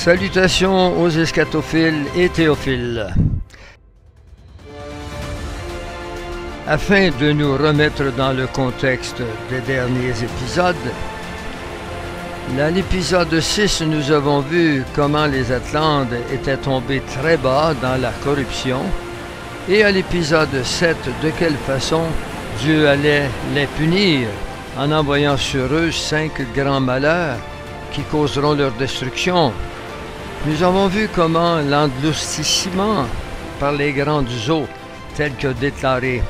Salutations aux eschatophiles et théophiles. Afin de nous remettre dans le contexte des derniers épisodes, à l'épisode 6, nous avons vu comment les Atlantes étaient tombés très bas dans la corruption, et à l'épisode 7, de quelle façon Dieu allait les punir en envoyant sur eux 5 grands malheurs qui causeront leur destruction. Nous avons vu comment l'engloutissement par les grandes eaux, tel que déclaré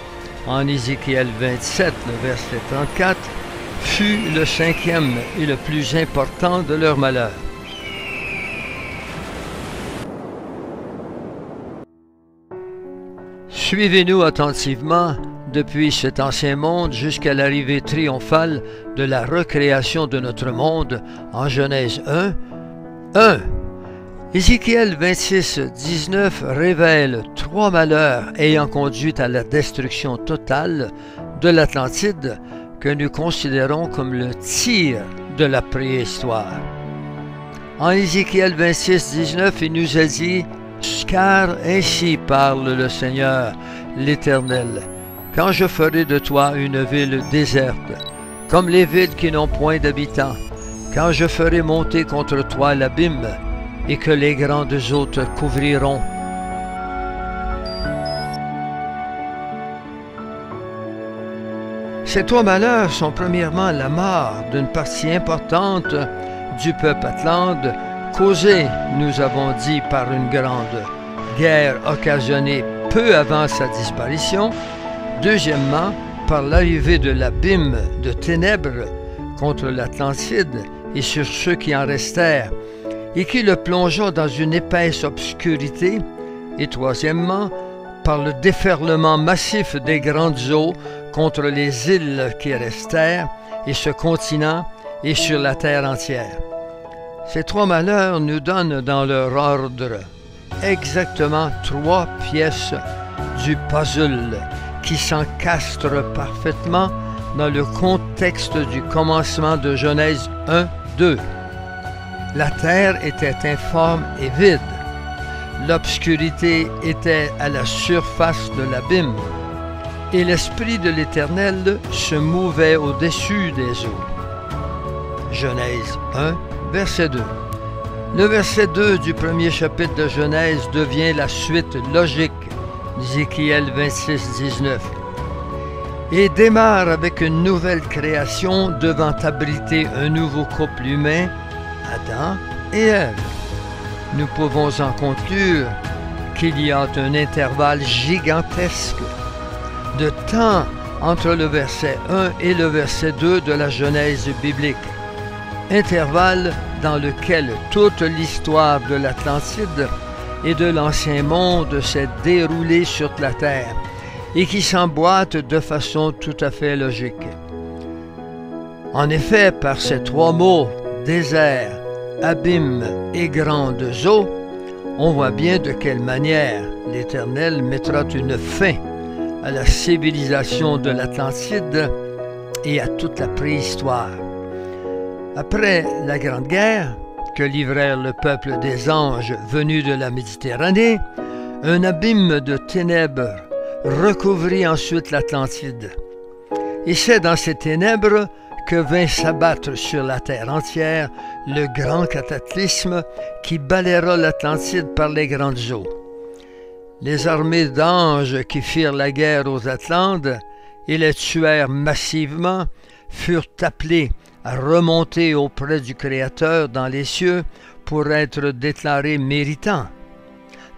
en Ézéchiel 27, le verset 34, fut le 5e et le plus important de leurs malheurs. Suivez-nous attentivement depuis cet ancien monde jusqu'à l'arrivée triomphale de la recréation de notre monde en Genèse 1. Ézéchiel 26, 19 révèle 3 malheurs ayant conduit à la destruction totale de l'Atlantide que nous considérons comme le tir de la préhistoire. En Ézéchiel 26, 19, il nous a dit « Car ainsi parle le Seigneur, l'Éternel, quand je ferai de toi une ville déserte, comme les villes qui n'ont point d'habitants, quand je ferai monter contre toi l'abîme, et que les grandes eaux te couvriront. » Ces 3 malheurs sont premièrement la mort d'une partie importante du peuple Atlante, causée, nous avons dit, par une grande guerre occasionnée peu avant sa disparition. Deuxièmement, par l'arrivée de l'abîme de ténèbres contre l'Atlantide et sur ceux qui en restèrent, et qui le plongea dans une épaisse obscurité. Et troisièmement, par le déferlement massif des grandes eaux contre les îles qui restèrent, et ce continent, et sur la terre entière. Ces 3 malheurs nous donnent dans leur ordre exactement 3 pièces du puzzle qui s'encastrent parfaitement dans le contexte du commencement de Genèse 1, 2. La terre était informe et vide. L'obscurité était à la surface de l'abîme, et l'Esprit de l'Éternel se mouvait au-dessus des eaux. Genèse 1, verset 2. Le verset 2 du premier chapitre de Genèse devient la suite logique d'Ézéchiel 26, 19 et démarre avec une nouvelle création devant abriter un nouveau couple humain, Adam et Ève. Nous pouvons en conclure qu'il y a un intervalle gigantesque de temps entre le verset 1 et le verset 2 de la Genèse biblique, intervalle dans lequel toute l'histoire de l'Atlantide et de l'Ancien Monde s'est déroulée sur la terre et qui s'emboîte de façon tout à fait logique. En effet, par ces 3 mots, désert, abîme et grandes eaux, on voit bien de quelle manière l'Éternel mettra une fin à la civilisation de l'Atlantide et à toute la préhistoire. Après la Grande Guerre, que livrèrent le peuple des anges venus de la Méditerranée, un abîme de ténèbres recouvrit ensuite l'Atlantide. Et c'est dans ces ténèbres que vint s'abattre sur la terre entière le grand cataclysme qui balayera l'Atlantide par les grandes eaux. Les armées d'anges qui firent la guerre aux Atlantes et les tuèrent massivement furent appelés à remonter auprès du Créateur dans les cieux pour être déclarés méritants,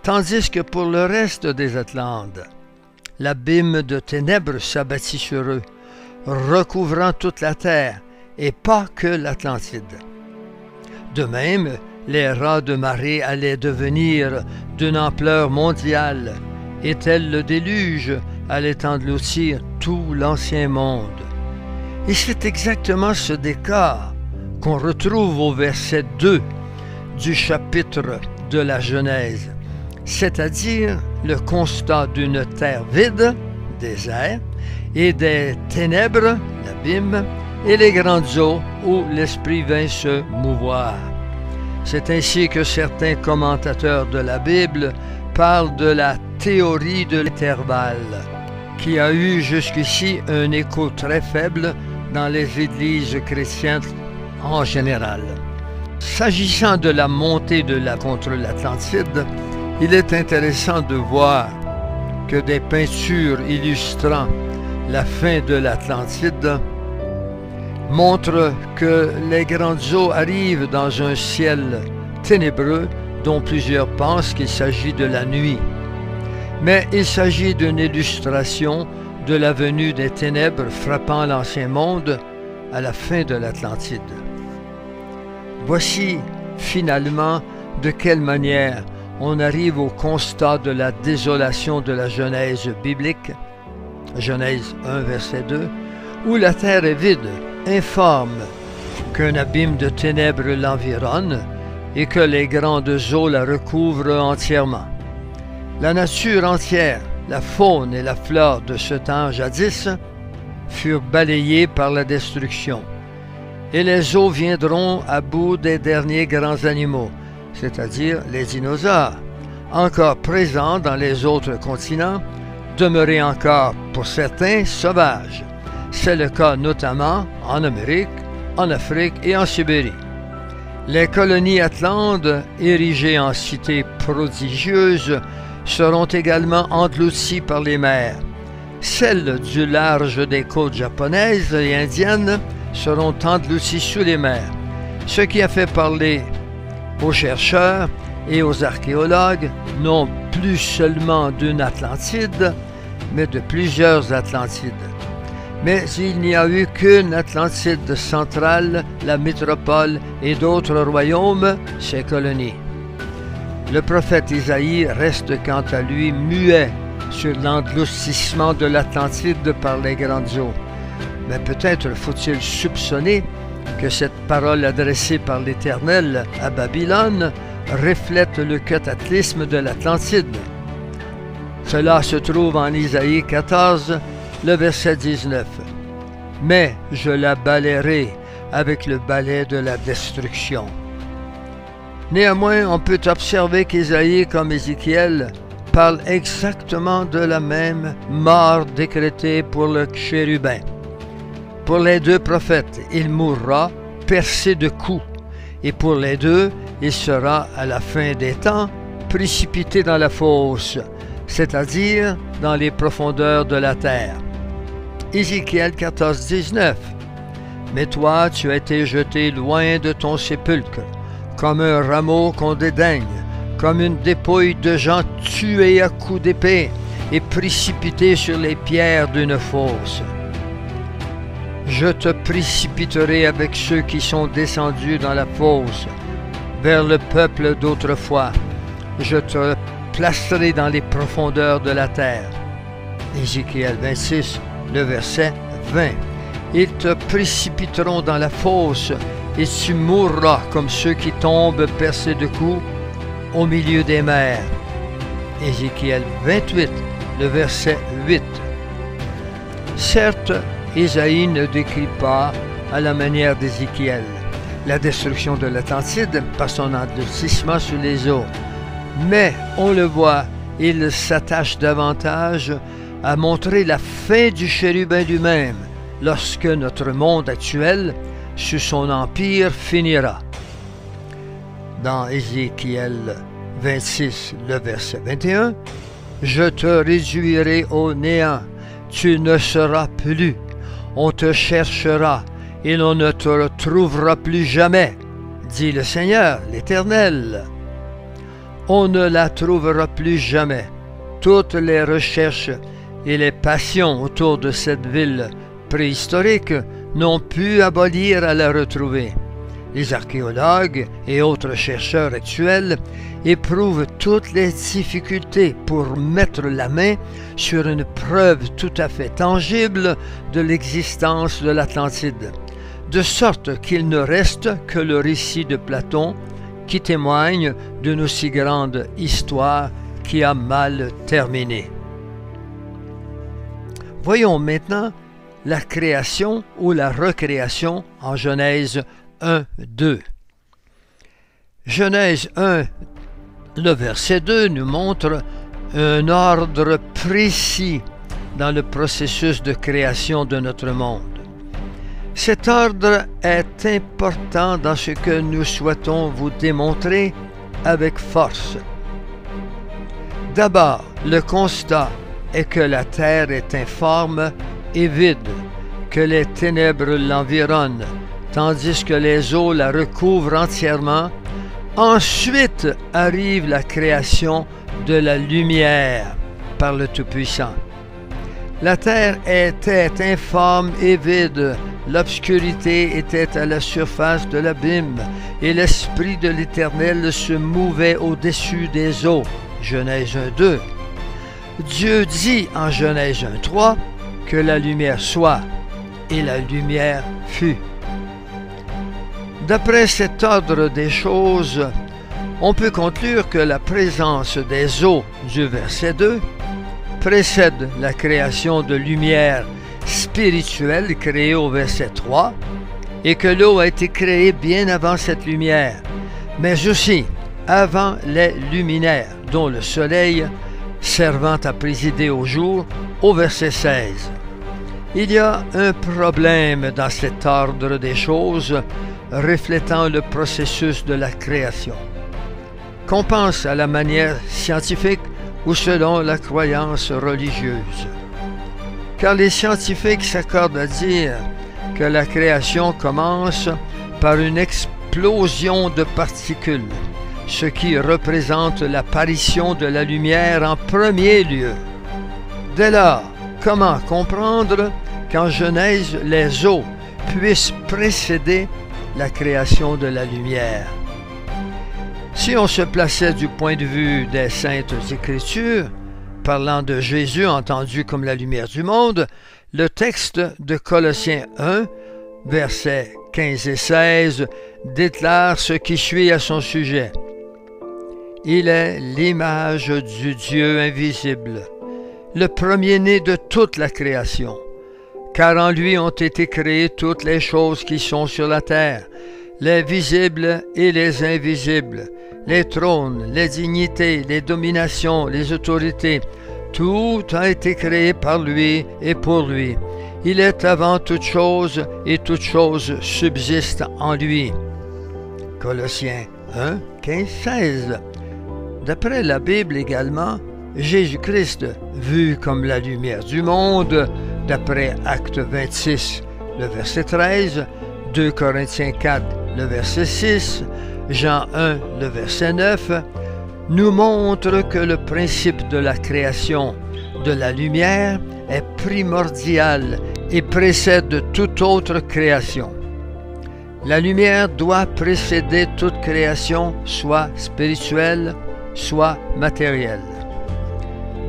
tandis que pour le reste des Atlantes, l'abîme de ténèbres s'abattit sur eux, recouvrant toute la terre, et pas que l'Atlantide. De même, les rats de marée allaient devenir d'une ampleur mondiale, et tel le déluge allait engloutir tout l'ancien monde. Et c'est exactement ce décor qu'on retrouve au verset 2 du chapitre de la Genèse, c'est-à-dire le constat d'une terre vide, désert, et des ténèbres, l'abîme, et les grandes eaux où l'Esprit vint se mouvoir. C'est ainsi que certains commentateurs de la Bible parlent de la théorie de l'intervalle, qui a eu jusqu'ici un écho très faible dans les églises chrétiennes en général. S'agissant de la montée contre l'Atlantide, il est intéressant de voir que des peintures illustrant la fin de l'Atlantide montrent que les grandes eaux arrivent dans un ciel ténébreux dont plusieurs pensent qu'il s'agit de la nuit. Mais il s'agit d'une illustration de la venue des ténèbres frappant l'ancien monde à la fin de l'Atlantide. Voici finalement de quelle manière on arrive au constat de la désolation de la Genèse biblique, Genèse 1, verset 2, où la terre est vide, informe, qu'un abîme de ténèbres l'environne et que les grandes eaux la recouvrent entièrement. La nature entière, la faune et la flore de ce temps jadis furent balayées par la destruction, et les eaux viendront à bout des derniers grands animaux, c'est-à-dire les dinosaures, encore présents dans les autres continents, demeurés encore pour certains sauvages. C'est le cas notamment en Amérique, en Afrique et en Sibérie. Les colonies atlantes, érigées en cités prodigieuses, seront également englouties par les mers. Celles du large des côtes japonaises et indiennes seront englouties sous les mers, ce qui a fait parler aux chercheurs et aux archéologues non plus seulement d'une Atlantide, mais de plusieurs Atlantides. Mais il n'y a eu qu'une Atlantide centrale, la métropole, et d'autres royaumes, ses colonies. Le prophète Isaïe reste quant à lui muet sur l'engloutissement de l'Atlantide par les grandes eaux. Mais peut-être faut-il soupçonner que cette parole adressée par l'Éternel à Babylone reflète le cataclysme de l'Atlantide. Cela se trouve en Isaïe 14, le verset 19. « Mais je la balayerai avec le balai de la destruction. » Néanmoins, on peut observer qu'Isaïe comme Ézéchiel parlent exactement de la même mort décrétée pour le chérubin. Pour les deux prophètes, il mourra percé de coups, et pour les deux, il sera à la fin des temps précipité dans la fosse, c'est-à-dire dans les profondeurs de la terre. Ézéchiel 14, 19. Mais toi, tu as été jeté loin de ton sépulcre, comme un rameau qu'on dédaigne, comme une dépouille de gens tués à coups d'épée et précipités sur les pierres d'une fosse. Je te précipiterai avec ceux qui sont descendus dans la fosse, vers le peuple d'autrefois. Je te placerai dans les profondeurs de la terre. Ézéchiel 26, le verset 20. Ils te précipiteront dans la fosse, et tu mourras comme ceux qui tombent percés de coups au milieu des mers. Ézéchiel 28, le verset 8. Certes, Isaïe ne décrit pas, à la manière d'Ézéchiel, la destruction de l'Atlantide par son engloutissement sous les eaux. Mais, on le voit, il s'attache davantage à montrer la fin du chérubin lui-même, lorsque notre monde actuel, sous son empire, finira. Dans Ézéchiel 26, le verset 21, « Je te réduirai au néant, tu ne seras plus. On te cherchera, et l'on ne te retrouvera plus jamais, dit le Seigneur, l'Éternel. » On ne la trouvera plus jamais. Toutes les recherches et les passions autour de cette ville préhistorique n'ont pu abolir à la retrouver. Les archéologues et autres chercheurs actuels éprouvent toutes les difficultés pour mettre la main sur une preuve tout à fait tangible de l'existence de l'Atlantide, de sorte qu'il ne reste que le récit de Platon qui témoigne d'une aussi grande histoire qui a mal terminé. Voyons maintenant la création ou la recréation en Genèse 1, 2. Genèse 1, le verset 2 nous montre un ordre précis dans le processus de création de notre monde. Cet ordre est important dans ce que nous souhaitons vous démontrer avec force. D'abord, le constat est que la terre est informe et vide, que les ténèbres l'environnent, tandis que les eaux la recouvrent entièrement. Ensuite arrive la création de la lumière par le Tout-Puissant. La terre était informe et vide, l'obscurité était à la surface de l'abîme, et l'Esprit de l'Éternel se mouvait au-dessus des eaux. Genèse 1:2. Dieu dit en Genèse 1:3 que la lumière soit, et la lumière fut. D'après cet ordre des choses, on peut conclure que la présence des eaux du verset 2 précède la création de lumière spirituelle créée au verset 3 et que l'eau a été créée bien avant cette lumière, mais aussi avant les luminaires, dont le soleil servant à présider au jour, au verset 16. Il y a un problème dans cet ordre des choses reflétant le processus de la création. Qu'on pense à la manière scientifique ou selon la croyance religieuse. Car les scientifiques s'accordent à dire que la création commence par une explosion de particules, ce qui représente l'apparition de la lumière en premier lieu. Dès lors, comment comprendre qu'en Genèse, les eaux puissent précéder la création de la lumière? Si on se plaçait du point de vue des Saintes Écritures, parlant de Jésus entendu comme la lumière du monde, le texte de Colossiens 1, versets 15 et 16, déclare ce qui suit à son sujet. Il est l'image du Dieu invisible, le premier-né de toute la création, car en lui ont été créées toutes les choses qui sont sur la terre, les visibles et les invisibles, les trônes, les dignités, les dominations, les autorités. Tout a été créé par lui et pour lui. Il est avant toute chose et toute chose subsiste en lui. Colossiens 1, 15, 16. D'après la Bible également, Jésus-Christ, vu comme la lumière du monde, d'après Actes 26, le verset 13, 2 Corinthiens 4, le verset 6, Jean 1, le verset 9, nous montre que le principe de la création de la lumière est primordial et précède toute autre création. La lumière doit précéder toute création, soit spirituelle, soit matérielle.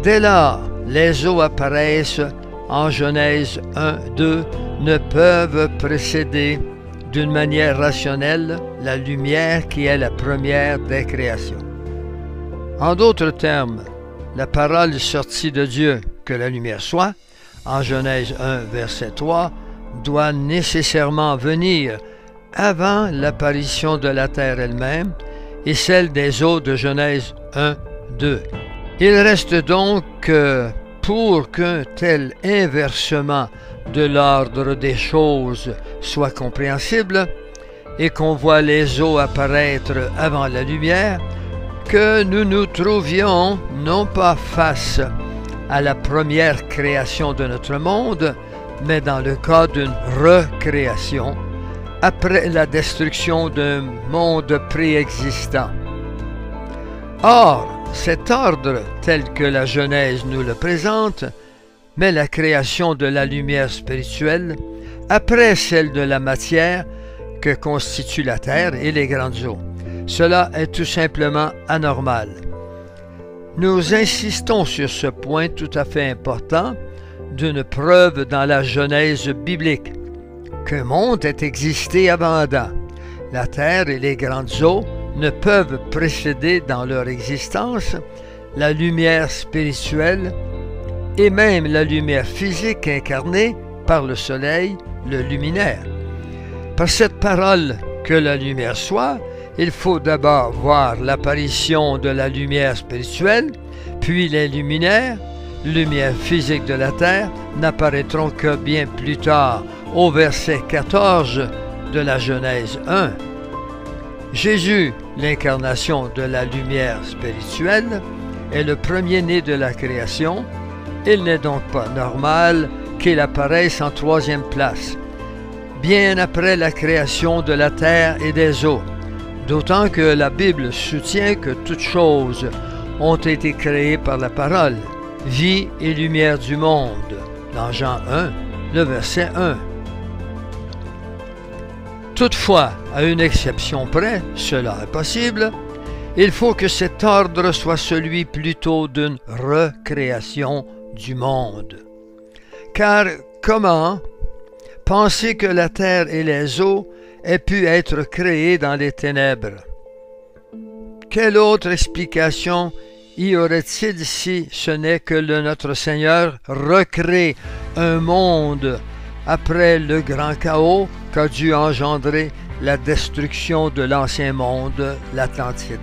Dès lors, les eaux apparaissent en Genèse 1, 2, ne peuvent précéder d'une manière rationnelle la lumière qui est la première des créations. En d'autres termes, la parole sortie de Dieu, que la lumière soit, en Genèse 1, verset 3, doit nécessairement venir avant l'apparition de la terre elle-même et celle des eaux de Genèse 1, 2. Il reste donc que, pour qu'un tel inversement de l'ordre des choses soit compréhensible et qu'on voit les eaux apparaître avant la lumière, que nous nous trouvions non pas face à la première création de notre monde, mais dans le cas d'une recréation après la destruction d'un monde préexistant. Or, cet ordre, tel que la Genèse nous le présente, met la création de la lumière spirituelle après celle de la matière que constitue la terre et les grandes eaux. Cela est tout simplement anormal. Nous insistons sur ce point tout à fait important d'une preuve dans la Genèse biblique, qu'un monde ait existé avant Adam. La terre et les grandes eaux ne peuvent précéder dans leur existence la lumière spirituelle et même la lumière physique incarnée par le soleil, le luminaire. Par cette parole que la lumière soit, il faut d'abord voir l'apparition de la lumière spirituelle, puis les luminaires, lumière physique de la terre, n'apparaîtront que bien plus tard, au verset 14 de la Genèse 1. Jésus, l'incarnation de la lumière spirituelle, est le premier-né de la création. Il n'est donc pas normal qu'il apparaisse en troisième place, bien après la création de la terre et des eaux, d'autant que la Bible soutient que toutes choses ont été créées par la parole, vie et lumière du monde, dans Jean 1, le verset 1. Toutefois, à une exception près, cela est possible, il faut que cet ordre soit celui plutôt d'une recréation du monde. Car comment penser que la terre et les eaux aient pu être créées dans les ténèbres? Quelle autre explication y aurait-il si ce n'est que notre Seigneur recrée un monde après le grand chaos qu'a dû engendrer la destruction de l'ancien monde, l'Atlantide?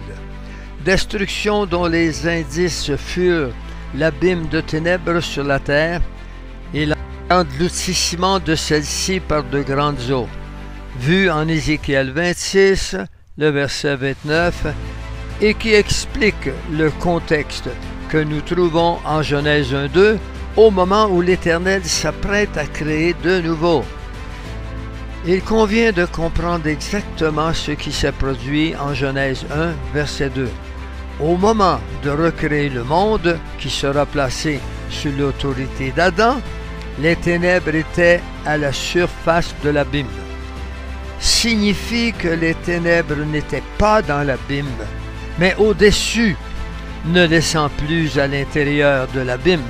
Destruction dont les indices furent l'abîme de ténèbres sur la terre et l'engloutissement de celle-ci par de grandes eaux, vu en Ézéchiel 26, le verset 29, et qui explique le contexte que nous trouvons en Genèse 1-2, au moment où l'Éternel s'apprête à créer de nouveau. Il convient de comprendre exactement ce qui s'est produit en Genèse 1, verset 2. Au moment de recréer le monde qui sera placé sous l'autorité d'Adam, les ténèbres étaient à la surface de l'abîme. Signifie que les ténèbres n'étaient pas dans l'abîme, mais au-dessus, ne laissant plus à l'intérieur de l'abîme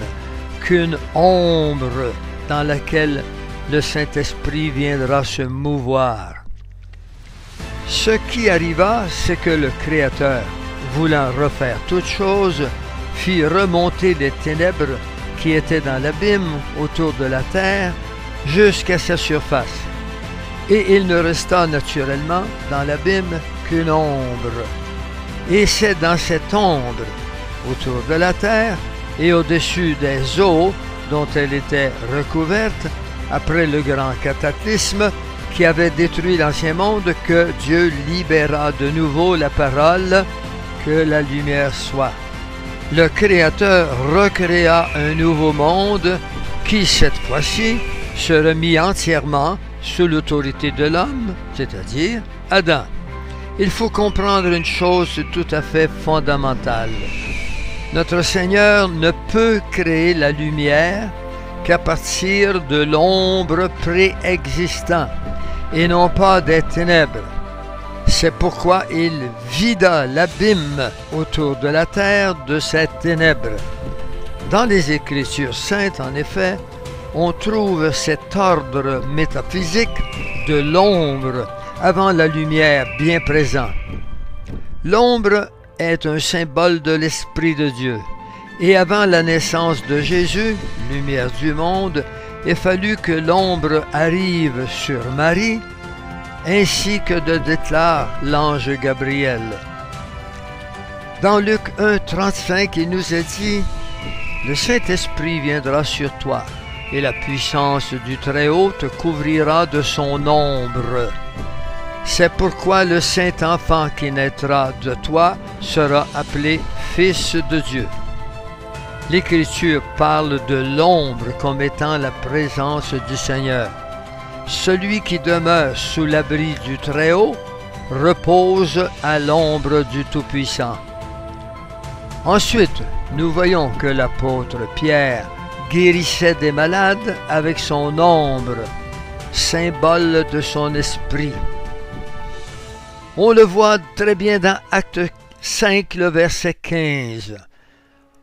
qu'une ombre dans laquelle le Saint-Esprit viendra se mouvoir. Ce qui arriva, c'est que le Créateur, voulant refaire toutes choses, fit remonter les ténèbres qui étaient dans l'abîme autour de la terre jusqu'à sa surface. Et il ne resta naturellement dans l'abîme qu'une ombre. Et c'est dans cette ombre, autour de la terre et au-dessus des eaux dont elle était recouverte, après le grand cataclysme qui avait détruit l'ancien monde, que Dieu libéra de nouveau la parole « que la lumière soit ». Le Créateur recréa un nouveau monde qui, cette fois-ci, se remit entièrement sous l'autorité de l'homme, c'est-à-dire Adam. Il faut comprendre une chose tout à fait fondamentale. Notre Seigneur ne peut créer la lumière qu'à partir de l'ombre préexistant et non pas des ténèbres. C'est pourquoi il vida l'abîme autour de la terre de ces ténèbres. Dans les Écritures saintes, en effet, on trouve cet ordre métaphysique de l'ombre avant la lumière bien présent. L'ombre est un symbole de l'Esprit de Dieu. Et avant la naissance de Jésus, lumière du monde, il fallut que l'ombre arrive sur Marie, ainsi que de déclare l'ange Gabriel. Dans Luc 1, 35, il nous est dit « Le Saint-Esprit viendra sur toi, et la puissance du Très-Haut te couvrira de son ombre. C'est pourquoi le Saint-Enfant qui naîtra de toi sera appelé Fils de Dieu. » L'Écriture parle de l'ombre comme étant la présence du Seigneur. Celui qui demeure sous l'abri du Très-Haut repose à l'ombre du Tout-Puissant. Ensuite, nous voyons que l'apôtre Pierre guérissait des malades avec son ombre, symbole de son esprit. On le voit très bien dans Acte 5, le verset 15.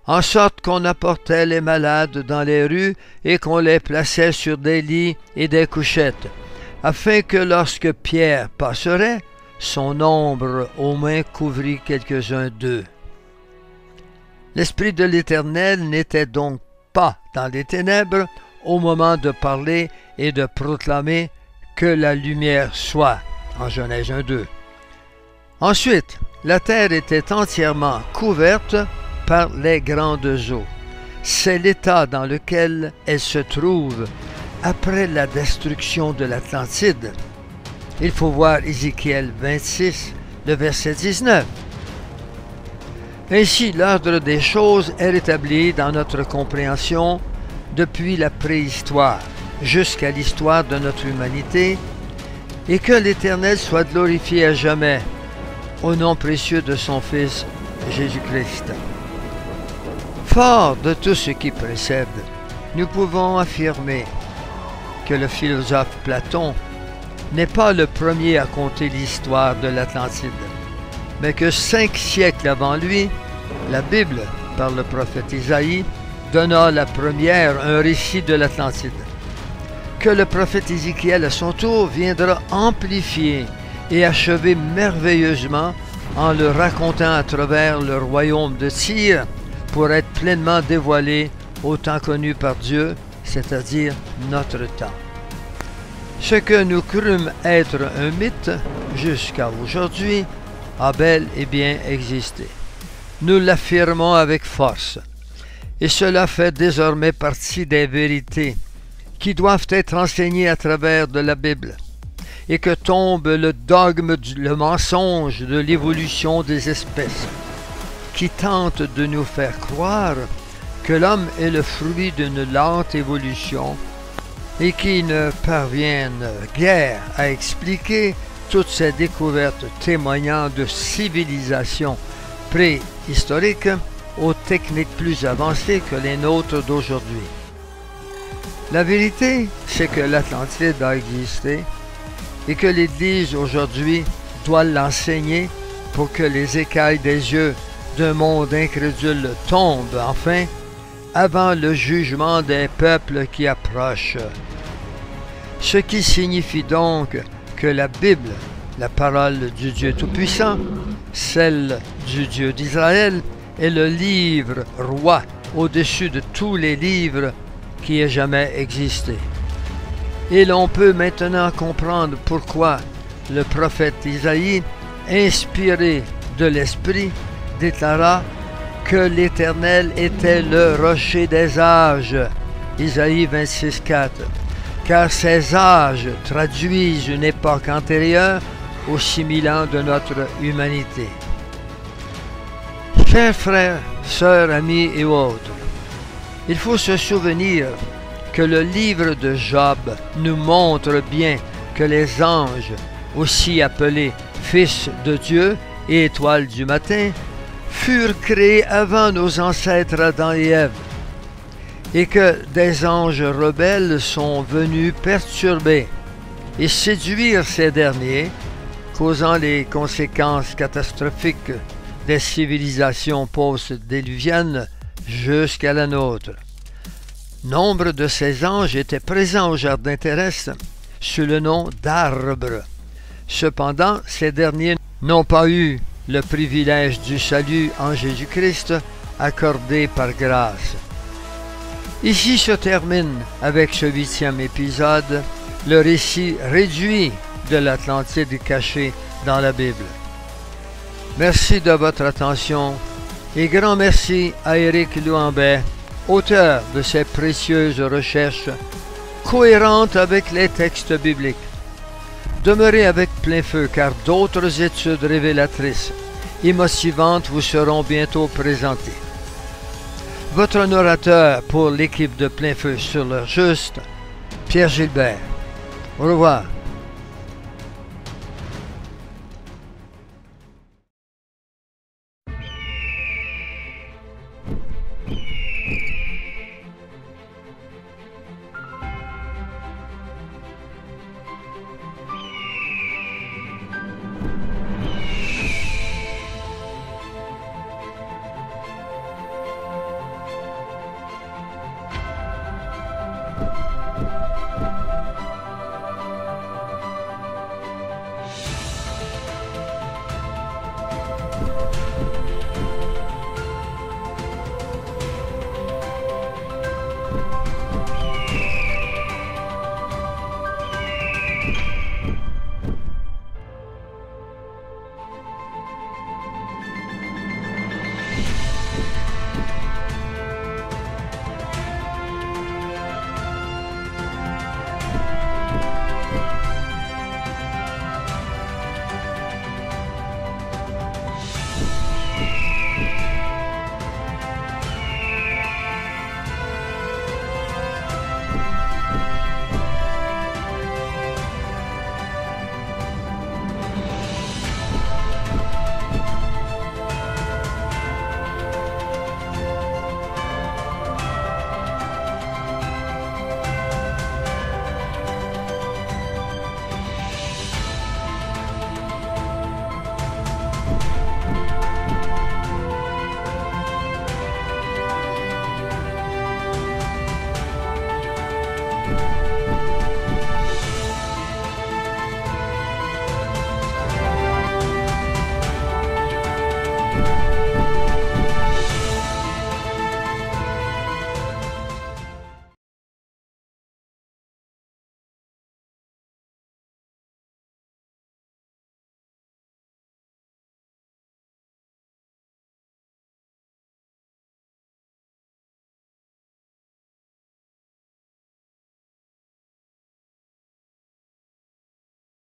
En sorte qu'on apportait les malades dans les rues et qu'on les plaçait sur des lits et des couchettes, afin que lorsque Pierre passerait, son ombre au moins couvrit quelques-uns d'eux. L'Esprit de l'Éternel n'était donc pas dans les ténèbres au moment de parler et de proclamer que la lumière soit, en Genèse 1-2. Ensuite, la terre était entièrement couverte par les grandes eaux. C'est l'état dans lequel elle se trouve après la destruction de l'Atlantide. Il faut voir Ézéchiel 26, le verset 19. Ainsi, l'ordre des choses est rétabli dans notre compréhension depuis la préhistoire jusqu'à l'histoire de notre humanité, et que l'Éternel soit glorifié à jamais, au nom précieux de son Fils Jésus-Christ. Fort de tout ce qui précède, nous pouvons affirmer que le philosophe Platon n'est pas le premier à conter l'histoire de l'Atlantide, mais que 5 siècles avant lui, la Bible, par le prophète Isaïe, donna la première un récit de l'Atlantide, que le prophète Ézéchiel à son tour viendra amplifier et achever merveilleusement en le racontant à travers le royaume de Tyr pour être pleinement dévoilé au temps connu par Dieu, c'est-à-dire notre temps. Ce que nous crûmes être un mythe jusqu'à aujourd'hui a bel et bien existé. Nous l'affirmons avec force, et cela fait désormais partie des vérités qui doivent être enseignées à travers de la Bible, et que tombe le dogme, le mensonge de l'évolution des espèces, qui tente de nous faire croire que l'homme est le fruit d'une lente évolution et qui ne parviennent guère à expliquer toutes ces découvertes témoignant de civilisations préhistoriques aux techniques plus avancées que les nôtres d'aujourd'hui. La vérité, c'est que l'Atlantide a existé et que l'Église aujourd'hui doit l'enseigner pour que les écailles des yeux d'un monde incrédule tombent enfin avant le jugement des peuples qui approchent. Ce qui signifie donc que la Bible, la parole du Dieu Tout-Puissant, celle du Dieu d'Israël, est le livre roi au-dessus de tous les livres qui aient jamais existé. Et l'on peut maintenant comprendre pourquoi le prophète Isaïe, inspiré de l'Esprit, déclara que l'Éternel était le rocher des âges. Isaïe 26, 4. Car ces âges traduisent une époque antérieure aux 6000 ans de notre humanité. Chers frères, sœurs, amis et autres, il faut se souvenir que le livre de Job nous montre bien que les anges, aussi appelés fils de Dieu et étoiles du matin, furent créés avant nos ancêtres Adam et Ève, et que des anges rebelles sont venus perturber et séduire ces derniers, causant les conséquences catastrophiques des civilisations post-déluviennes jusqu'à la nôtre. Nombre de ces anges étaient présents au jardin terrestre sous le nom d'arbres. Cependant, ces derniers n'ont pas eu le privilège du salut en Jésus-Christ accordé par grâce. Ici se termine, avec ce 8e épisode, le récit réduit de l'Atlantide caché dans la Bible. Merci de votre attention et grand merci à Éric Louambet, auteur de ces précieuses recherches cohérentes avec les textes bibliques. Demeurez avec plein feu car d'autres études révélatrices et motivantes vous seront bientôt présentées. Votre orateur pour l'équipe de Plein Feu sur l'heure juste, Pierre Gilbert. Au revoir.